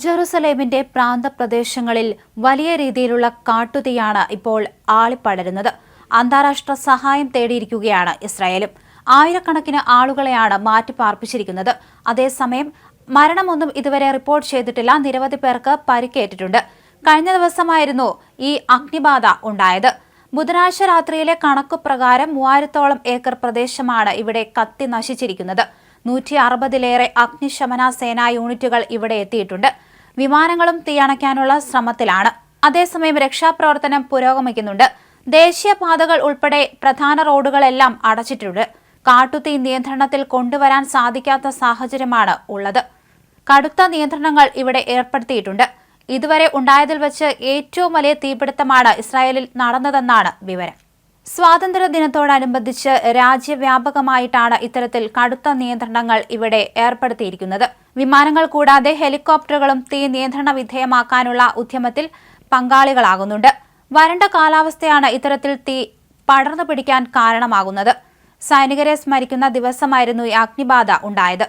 ജെറുസലേമിന്റെ പ്രാന്തപ്രദേശങ്ങളിൽ വലിയ രീതിയിലുള്ള കാട്ടുതീയാണ് ഇപ്പോൾ ആളിപ്പടരുന്നത്. അന്താരാഷ്ട്ര സഹായം തേടിയിരിക്കുകയാണ് ഇസ്രായേലും. ആയിരക്കണക്കിന് ആളുകളെയാണ് മാറ്റിപ്പാർപ്പിച്ചിരിക്കുന്നത്. അതേസമയം മരണമൊന്നും ഇതുവരെ റിപ്പോർട്ട് ചെയ്തിട്ടില്ല. നിരവധി പേർക്ക് പരിക്കേറ്റിട്ടുണ്ട്. കഴിഞ്ഞ ദിവസമായിരുന്നു ഈ അഗ്നിബാധ ഉണ്ടായത്. ബുധനാഴ്ച രാത്രിയിലെ കണക്കുപ്രകാരം 3000-ഓളം ഏക്കർ പ്രദേശമാണ് ഇവിടെ കത്തി നശിച്ചിരിക്കുന്നത്. 160-ലേറെ അഗ്നിശമന സേനാ യൂണിറ്റുകൾ ഇവിടെ എത്തിയിട്ടുണ്ട്. വിമാനങ്ങളും തീയണയ്ക്കാനുള്ള ശ്രമത്തിലാണ്. അതേസമയം രക്ഷാപ്രവർത്തനം പുരോഗമിക്കുന്നുണ്ട്. ദേശീയപാതകൾ ഉൾപ്പെടെ പ്രധാന റോഡുകളെല്ലാം അടച്ചിട്ടുണ്ട്. കാട്ടുതീ നിയന്ത്രണത്തിൽ കൊണ്ടുവരാൻ സാധിക്കാത്ത സാഹചര്യമാണ് ഉള്ളത്. കടുത്ത നിയന്ത്രണങ്ങൾ ഇവിടെ ഏർപ്പെടുത്തിയിട്ടുണ്ട്. ഇതുവരെ ഉണ്ടായതിൽ വെച്ച് ഏറ്റവും വലിയ തീപിടുത്തമാണ് ഇസ്രായേലിൽ നടന്നതെന്നാണ് വിവരം. സ്വാതന്ത്ര്യ ദിനത്തോടനുബന്ധിച്ച് രാജ്യവ്യാപകമായിട്ടാണ് ഇത്തരത്തിൽ കടുത്ത നിയന്ത്രണങ്ങൾ ഇവിടെ ഏർപ്പെടുത്തിയിരിക്കുന്നത്. വിമാനങ്ങൾ കൂടാതെ ഹെലികോപ്റ്ററുകളും തീ നിയന്ത്രണ വിധേയമാക്കാനുള്ള ഉദ്യമത്തിൽ പങ്കാളികളാകുന്നുണ്ട്. വരണ്ട കാലാവസ്ഥയാണ് ഇത്തരത്തിൽ തീ പടർന്നു പിടിക്കാൻ കാരണമാകുന്നത്. സൈനികരെ സ്മരിക്കുന്ന ദിവസമായിരുന്നു ഈ അഗ്നിബാധ ഉണ്ടായത്.